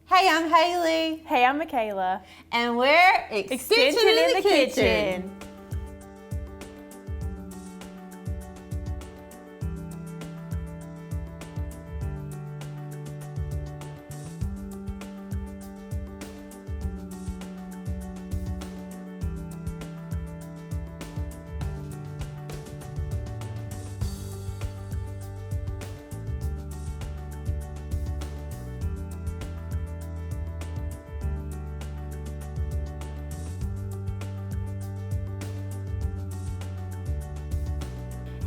Hey, I'm Haley. Hey, I'm Michaela. And we're Extension in the Kitchen.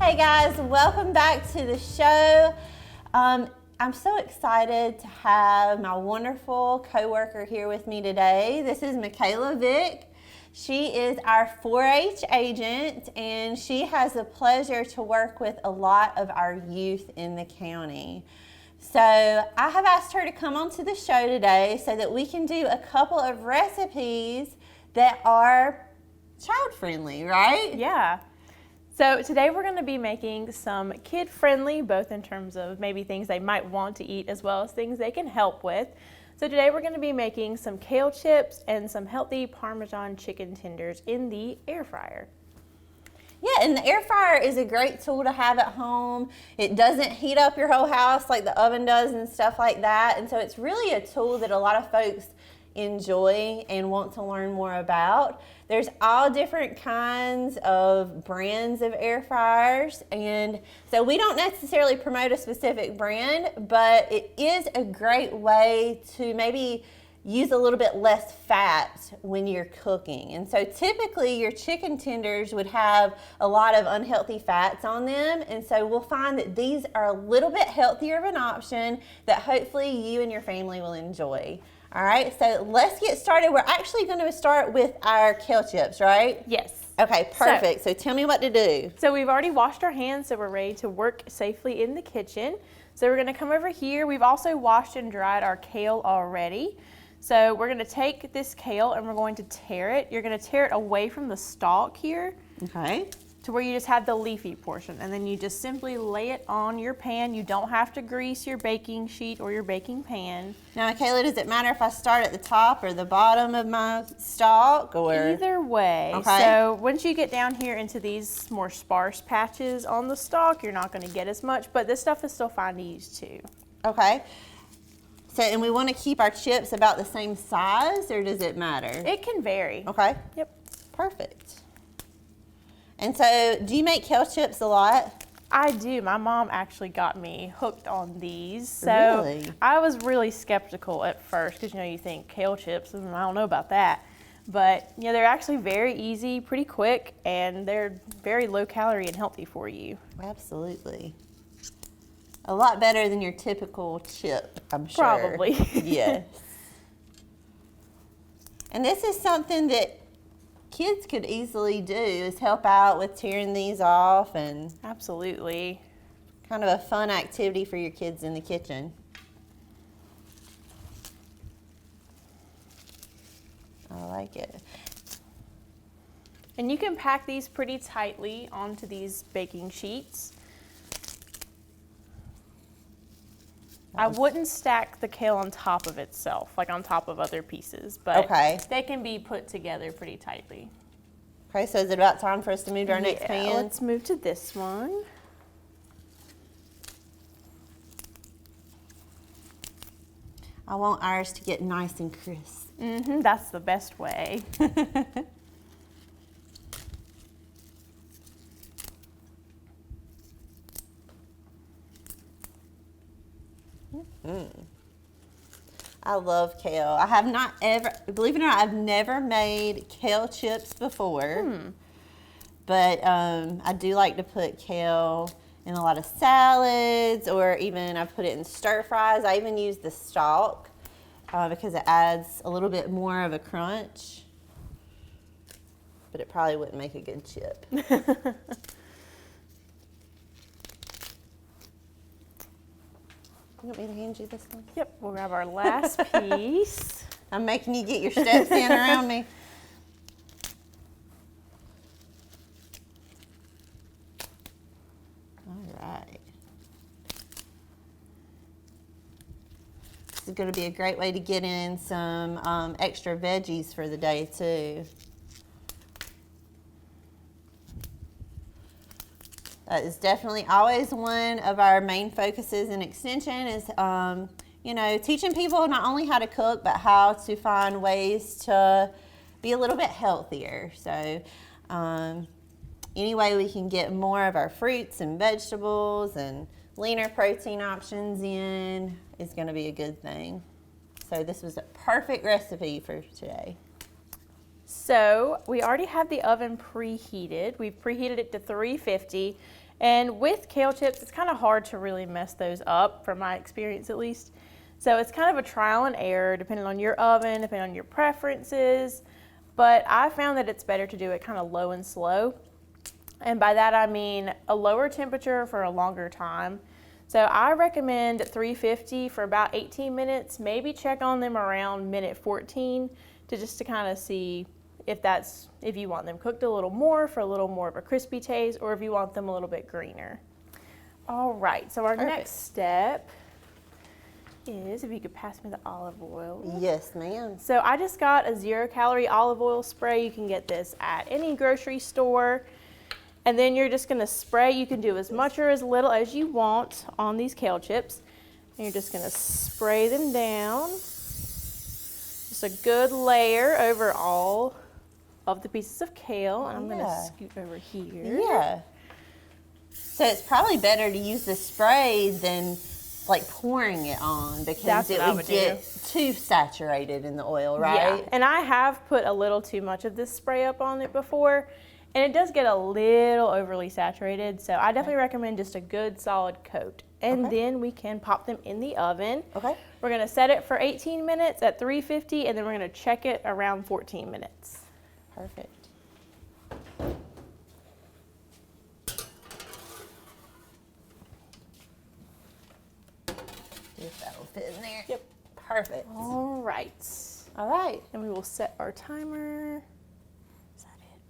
Hey guys, welcome back to the show. I'm so excited to have my wonderful co-worker here with me today. This is Michaela Vick. She is our 4-H agent and she has the pleasure to work with a lot of our youth in the county. So I have asked her to come onto the show today so that we can do a couple of recipes that are child-friendly, right? Yeah. So today we're going to be making some kid-friendly, both in terms of maybe things they might want to eat as well as things they can help with. So today we're going to be making some kale chips and some healthy Parmesan chicken tenders in the air fryer. Yeah, and the air fryer is a great tool to have at home. It doesn't heat up your whole house like the oven does and stuff like that. And so it's really a tool that a lot of folks enjoy and want to learn more about. There's all different kinds of brands of air fryers, and so we don't necessarily promote a specific brand, but it is a great way to maybe use a little bit less fat when you're cooking. And so typically your chicken tenders would have a lot of unhealthy fats on them, and so we'll find that these are a little bit healthier of an option that hopefully you and your family will enjoy. All right, so let's get started. We're actually going to start with our kale chips, right? Yes. Okay, perfect. So tell me what to do. So we've already washed our hands, so we're ready to work safely in the kitchen. So we're going to come over here. We've also washed and dried our kale already. So we're going to take this kale and we're going to tear it. You're going to tear it away from the stalk here. Okay. To where you just have the leafy portion, and then you just simply lay it on your pan. You don't have to grease your baking sheet or your baking pan. Now, Michaela, does it matter if I start at the top or the bottom of my stalk, or? Either way. Okay. So once you get down here into these more sparse patches on the stalk, you're not going to get as much, but this stuff is still fine to use too. Okay. So, and we want to keep our chips about the same size, or does it matter? It can vary. Okay. Yep. Perfect. And so, do you make kale chips a lot? I do. My mom actually got me hooked on these. So really? I was really skeptical at first because, you think kale chips, and I don't know about that. But, they're actually very easy, pretty quick, and they're very low calorie and healthy for you. Absolutely. A lot better than your typical chip, I'm sure. Probably. Yes. And this is something that kids could easily do, is help out with tearing these off, and Absolutely. kind of a fun activity for your kids in the kitchen. I like it. And you can pack these pretty tightly onto these baking sheets. I wouldn't stack the kale on top of itself, like on top of other pieces, but Okay. they can be put together pretty tightly. Okay, so is it about time for us to move to our next pan? Let's move to this one. I want ours to get nice and crisp. That's the best way. I love kale. I have not ever, believe it or not, I've never made kale chips before. But I do like to put kale in a lot of salads, or even I put it in stir fries. I even use the stalk because it adds a little bit more of a crunch. But it probably wouldn't make a good chip. You want me to hand you this one? Yep, we'll grab our last piece. I'm making you get your steps in around me. All right. going to be a great way to get in some extra veggies for the day too. That is definitely always one of our main focuses in Extension is, you know, teaching people not only how to cook, but how to find ways to be a little bit healthier. So any way we can get more of our fruits and vegetables and leaner protein options in is going to be a good thing. So this was a perfect recipe for today. So we already have the oven preheated. We've preheated it to 350. And with kale chips, it's kind of hard to really mess those up, from my experience at least. So it's kind of a trial and error depending on your oven, depending on your preferences. But I found that it's better to do it kind of low and slow. And by that I mean a lower temperature for a longer time. So I recommend 350 for about 18 minutes, maybe check on them around minute 14 to kind of see if you want them cooked a little more for a little more of a crispy taste, or if you want them a little bit greener. All right, so our next step is, if you could pass me the olive oil. Yes, ma'am. So I just got a 0-calorie olive oil spray. You can get this at any grocery store. And then you're just gonna spray. You can do as much or as little as you want on these kale chips. And you're just gonna spray them down. Just a good layer over all of the pieces of kale. And I'm gonna scoot over here. Yeah. So it's probably better to use the spray than like pouring it on, because it would get too saturated in the oil, right? Yeah, and I have put a little too much of this spray up on it before, and it does get a little overly saturated, so I definitely recommend just a good solid coat. And then we can pop them in the oven. Okay. We're gonna set it for 18 minutes at 350, and then we're gonna check it around 14 minutes. Perfect. If that'll fit in there. Yep. Perfect. All right. All right. And we will set our timer. Is that it?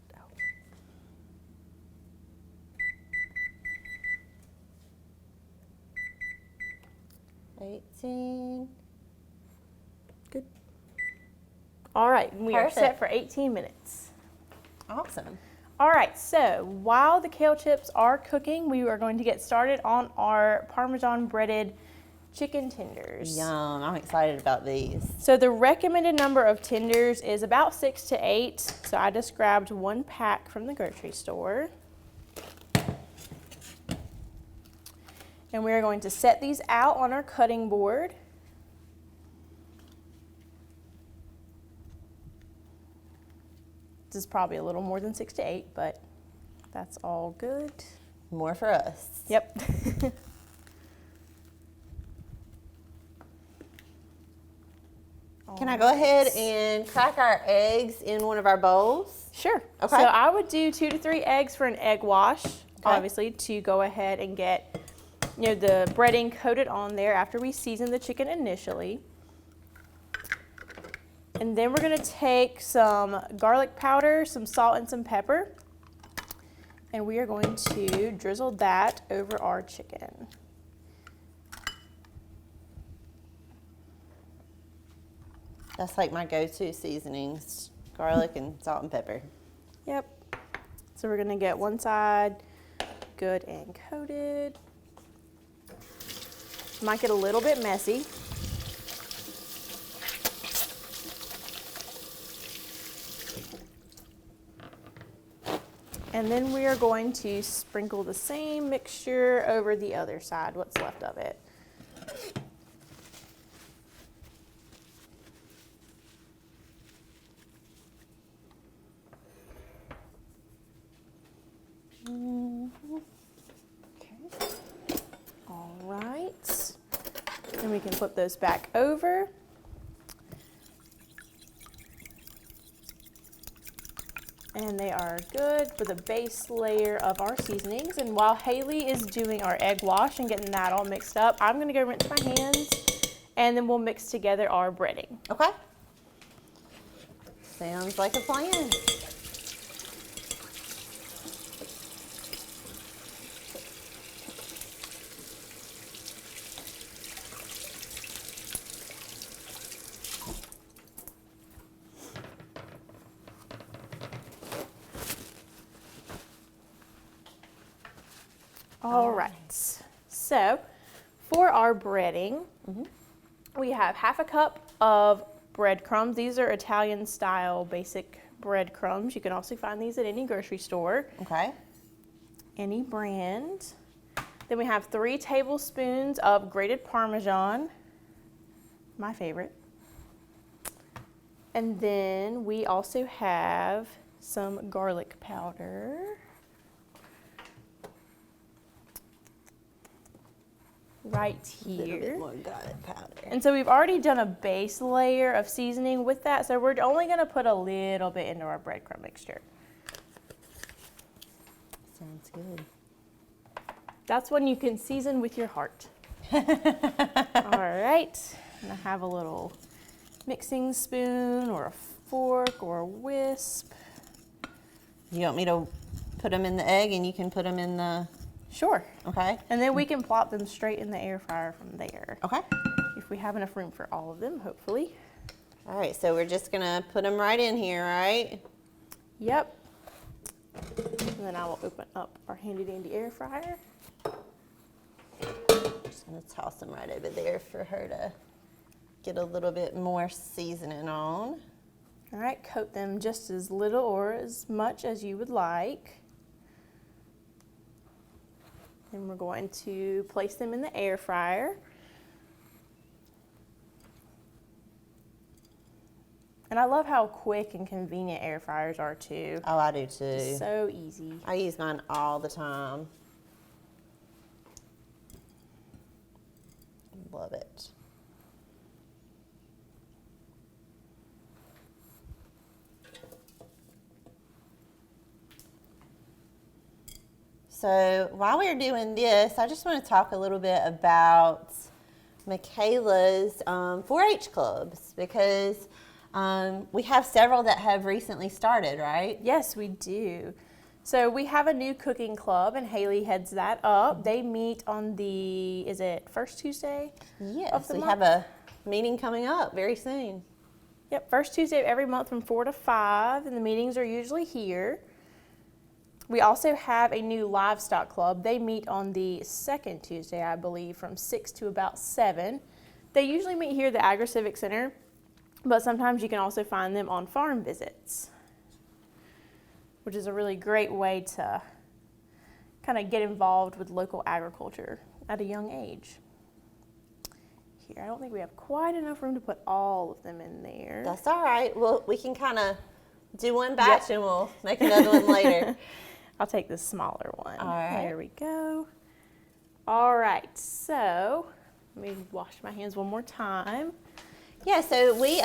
Oh. 18. Good. All right, we are set for 18 minutes. Awesome. All right, so while the kale chips are cooking, we are going to get started on our Parmesan breaded chicken tenders. Yum, I'm excited about these. So the recommended number of tenders is about 6 to 8. So I just grabbed 1 pack from the grocery store. And we are going to set these out on our cutting board. This is probably a little more than 6 to 8, but that's all good. More for us. Yep. Can I go ahead and crack our eggs in one of our bowls? Sure. Okay. So I would do 2 to 3 eggs for an egg wash, obviously, to go ahead and get, you know, the breading coated on there after we season the chicken initially. And then we're gonna take some garlic powder, some salt, and some pepper. And we are going to drizzle that over our chicken. That's like my go-to seasonings, garlic and salt and pepper. Yep. So we're gonna get one side good and coated. Might get a little bit messy. And then we are going to sprinkle the same mixture over the other side, what's left of it. Okay. All right. And we can flip those back over. And they are good for the base layer of our seasonings. And while Haley is doing our egg wash and getting that all mixed up, I'm gonna go rinse my hands, and then we'll mix together our breading. Okay. Sounds like a plan. All right. So for our breading, we have 1/2 cup of breadcrumbs. These are Italian style basic breadcrumbs. You can also find these at any grocery store. Okay. Any brand. Then we have 3 tablespoons of grated Parmesan, my favorite. And then we also have some garlic powder. Right A little bit here. more garlic powder. And so we've already done a base layer of seasoning with that, so we're only going to put a little bit into our breadcrumb mixture. Sounds good. That's when you can season with your heart. All right, and I have a little mixing spoon or a fork or a whisk. You want me to put them in the egg and you can put them in the... Sure. Okay. And then we can plop them straight in the air fryer from there. Okay. If we have enough room for all of them, hopefully. All right, so we're just gonna put them right in here, right? Yep. And then I will open up our handy dandy air fryer. Just gonna toss them right over there for her to get a little bit more seasoning on. All right, coat them just as little or as much as you would like. And we're going to place them in the air fryer. And I love how quick and convenient air fryers are too. Oh, I do too. So easy. I use mine all the time. Love it. So while we're doing this, I just want to talk a little bit about Michaela's 4-H clubs, because we have several that have recently started, right? Yes, we do. So we have a new cooking club, and Haley heads that up. They meet on the, is it first Tuesday? Yes, the we month? have a meeting coming up very soon. Yep, first Tuesday of every month from 4 to 5, and the meetings are usually here. We also have a new livestock club. They meet on the second Tuesday, I believe, from 6 to about 7. They usually meet here at the Agri-Civic Center, but sometimes you can also find them on farm visits, which is a really great way to kind of get involved with local agriculture at a young age. Here, I don't think we have quite enough room to put all of them in there. That's all right. Well, we can kind of do one batch and we'll make another one later. I'll take the smaller one. All right. There we go. All right, so let me wash my hands one more time. Yeah, so we,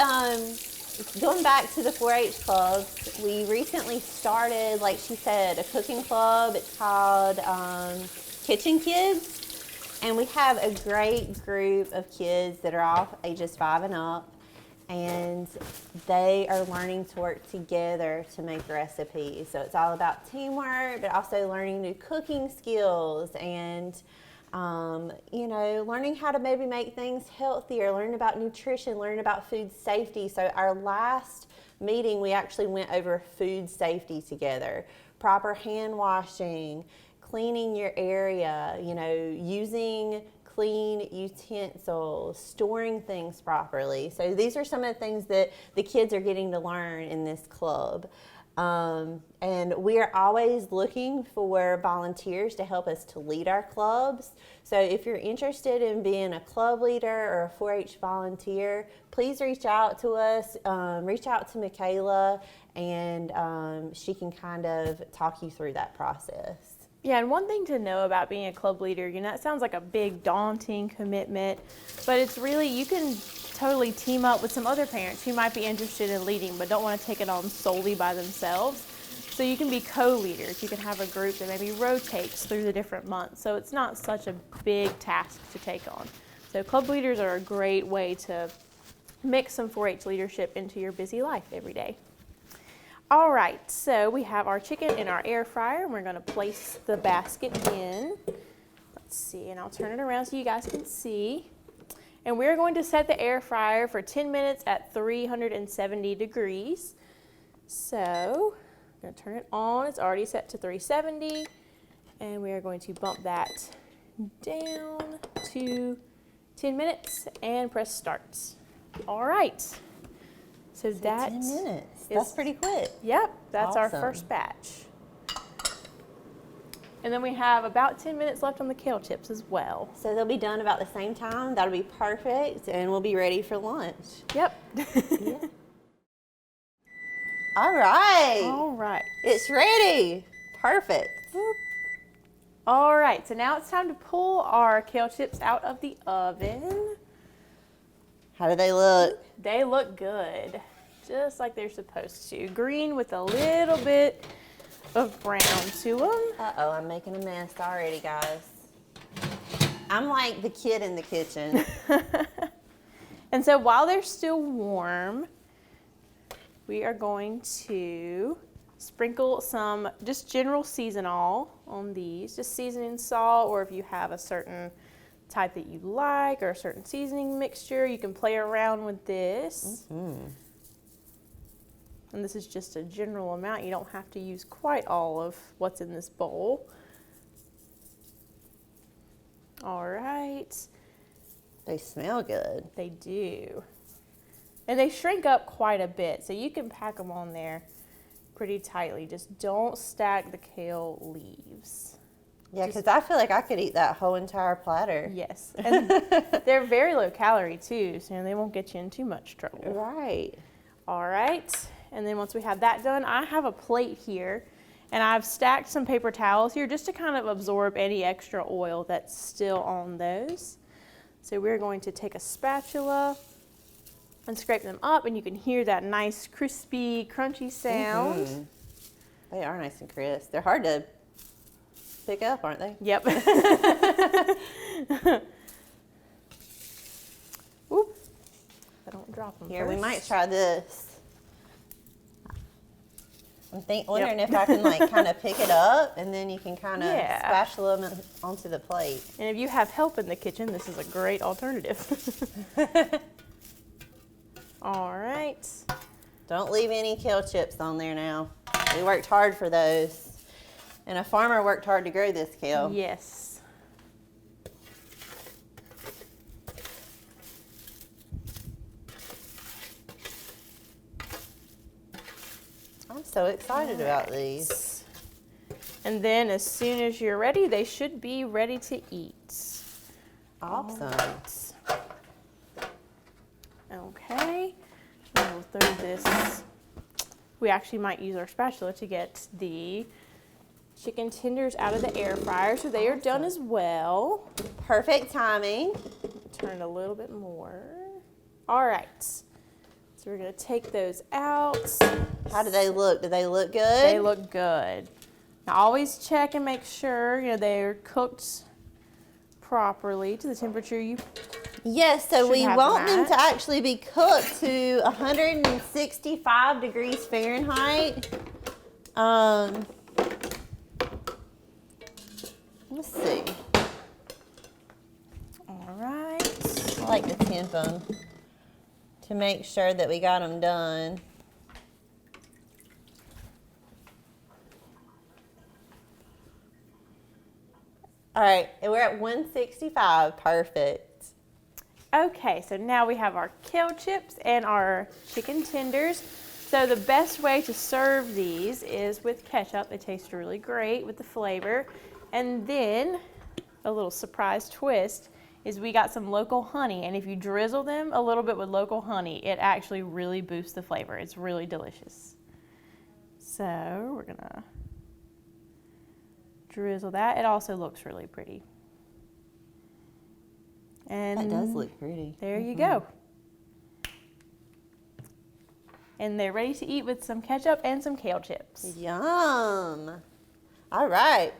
going back to the 4-H clubs, we recently started, like she said, a cooking club. It's called Kitchen Kids. And we have a great group of kids that are all ages 5 and up. And they are learning to work together to make recipes. So it's all about teamwork, but also learning new cooking skills and you know, learning how to maybe make things healthier, learn about nutrition, learn about food safety. So our last meeting, we actually went over food safety together, proper hand washing, cleaning your area, you know, using clean utensils, storing things properly. So these are some of the things that the kids are getting to learn in this club. And we are always looking for volunteers to help us to lead our clubs. So if you're interested in being a club leader or a 4-H volunteer, please reach out to us, reach out to Michaela, and she can kind of talk you through that process. Yeah, and one thing to know about being a club leader, you know, it sounds like a big daunting commitment, but it's really, you can totally team up with some other parents who might be interested in leading but don't want to take it on solely by themselves. So you can be co-leaders. You can have a group that maybe rotates through the different months. So it's not such a big task to take on. So club leaders are a great way to mix some 4-H leadership into your busy life every day. All right, so we have our chicken in our air fryer, and we're going to place the basket in. Let's see, and I'll turn it around so you guys can see. And we're going to set the air fryer for 10 minutes at 370 degrees. So I'm going to turn it on. It's already set to 370. And we are going to bump that down to 10 minutes and press start. All right. So that 10 minutes. That's pretty quick. Yep, that's our Awesome. first batch. And then we have about 10 minutes left on the kale chips as well. So they'll be done about the same time. That'll be perfect, and we'll be ready for lunch. Yep. Yeah. All right. All right. It's ready. Perfect. All right, so now it's time to pull our kale chips out of the oven. How do they look? They look good, just like they're supposed to. Green with a little bit of brown to them. Uh-oh, I'm making a mess already, guys. I'm like the kid in the kitchen. And so while they're still warm, we are going to sprinkle some just general seasonal on these, just seasoning salt, or if you have a certain type that you like or a certain seasoning mixture, you can play around with this. Mm-hmm. And this is just a general amount. You don't have to use quite all of what's in this bowl. All right. They smell good. They do. And they shrink up quite a bit, so you can pack them on there pretty tightly. Just don't stack the kale leaves. Yeah, because I feel like I could eat that whole entire platter. Yes. And they're very low calorie too, so they won't get you in too much trouble. Right. All right. And then once we have that done, I have a plate here, and I've stacked some paper towels here just to kind of absorb any extra oil that's still on those. So we're going to take a spatula and scrape them up, and you can hear that nice crispy, crunchy sound. Mm-hmm. They are nice and crisp. They're hard to pick up, aren't they? Yep. Oop. I don't drop them Here, first. we might try this. I'm wondering if I can like kind of pick it up, and then you can kind of spatula them onto the plate. And if you have help in the kitchen, this is a great alternative. All right. Don't leave any kale chips on there now. We worked hard for those. And a farmer worked hard to grow this kale. Yes. I'm so excited about these. And then as soon as you're ready, they should be ready to eat. Awesome. Okay. We'll throw this. We actually might use our spatula to get the chicken tenders out of the air fryer, so they are done as well. Perfect timing. Turn it a little bit more. All right. So we're going to take those out. How do they look? Do they look good? They look good. Now always check and make sure they're cooked properly to the temperature you. Yes, so should we have want them them at. to actually be cooked to 165 degrees Fahrenheit. Let's see. All right. I like to temp them to make sure that we got them done. All right, and we're at 165. Perfect. Okay, so now we have our kale chips and our chicken tenders. So the best way to serve these is with ketchup. They taste really great with the flavor. And then a little surprise twist is we got some local honey, and if you drizzle them a little bit with local honey, it actually really boosts the flavor. It's really delicious. So we're gonna drizzle that. It also looks really pretty. And That does look pretty. there you go. And they're ready to eat with some ketchup and some kale chips. Yum. All right.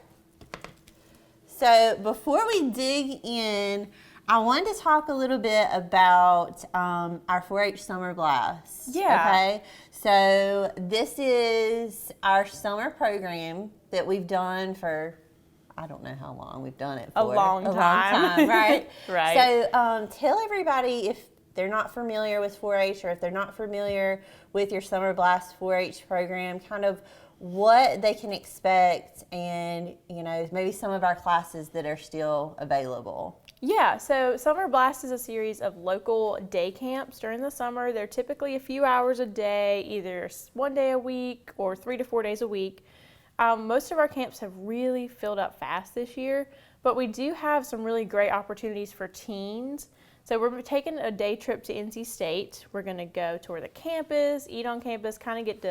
So before we dig in, I wanted to talk a little bit about our 4-H Summer Blast. Yeah. Okay. So this is our summer program that we've done for, I don't know how long we've done it for. A long time. long time, right? Right. So tell everybody, if they're not familiar with 4-H, or if they're not familiar with your Summer Blast 4-H program, kind of what they can expect and, maybe some of our classes that are still available. Yeah, so Summer Blast is a series of local day camps during the summer. They're typically a few hours a day, either 1 day a week or 3 to 4 days a week. Most of our camps have really filled up fast this year, but we do have some really great opportunities for teens. So we're taking a day trip to NC State. We're going to go tour the campus, eat on campus, kind of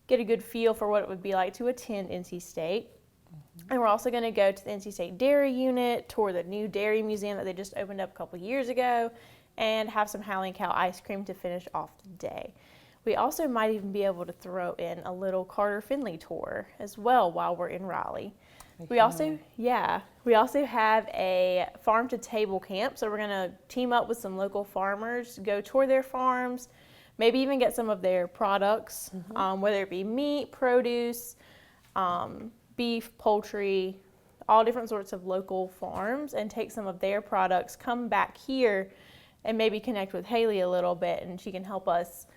get a good feel for what it would be like to attend NC State. And we're also going to go to the NC State Dairy Unit, tour the new dairy museum that they just opened up a couple years ago, and have some Howling Cow ice cream to finish off the day. We also might even be able to throw in a little Carter Finley tour as well while we're in Raleigh. We also have a farm to table camp, so we're going to team up with some local farmers, go tour their farms, maybe even get some of their products, whether it be meat, produce, beef, poultry, all different sorts of local farms, and take some of their products, come back here, and maybe connect with Haley a little bit, and she can help us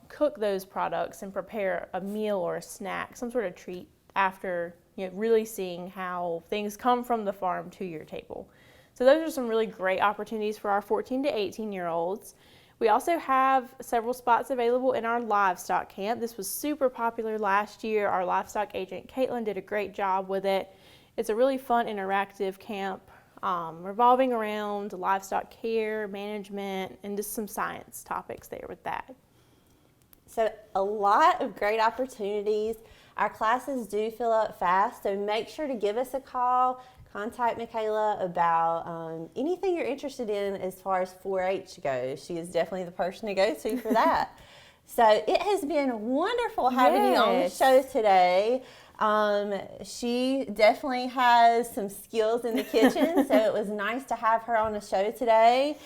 cook those products and prepare a meal or a snack, some sort of treat after really seeing how things come from the farm to your table. So those are some really great opportunities for our 14 to 18-year-olds. We also have several spots available in our Livestock Camp. This was super popular last year. Our livestock agent, Caitlin, did a great job with it. It's a really fun, interactive camp revolving around livestock care, management, and just some science topics there with that. So a lot of great opportunities. Our classes do fill up fast, so make sure to give us a call. Contact Michaela about anything you're interested in as far as 4-H goes. She is definitely the person to go to for that. So it has been wonderful having you on the show today. She definitely has some skills in the kitchen, so it was nice to have her on the show today.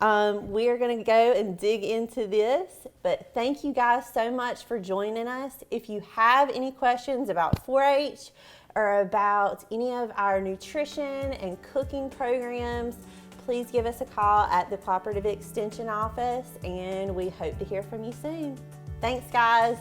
We are going to go and dig into this, but thank you guys so much for joining us. If you have any questions about 4-H or about any of our nutrition and cooking programs, please give us a call at the Cooperative Extension Office, and we hope to hear from you soon. Thanks, guys.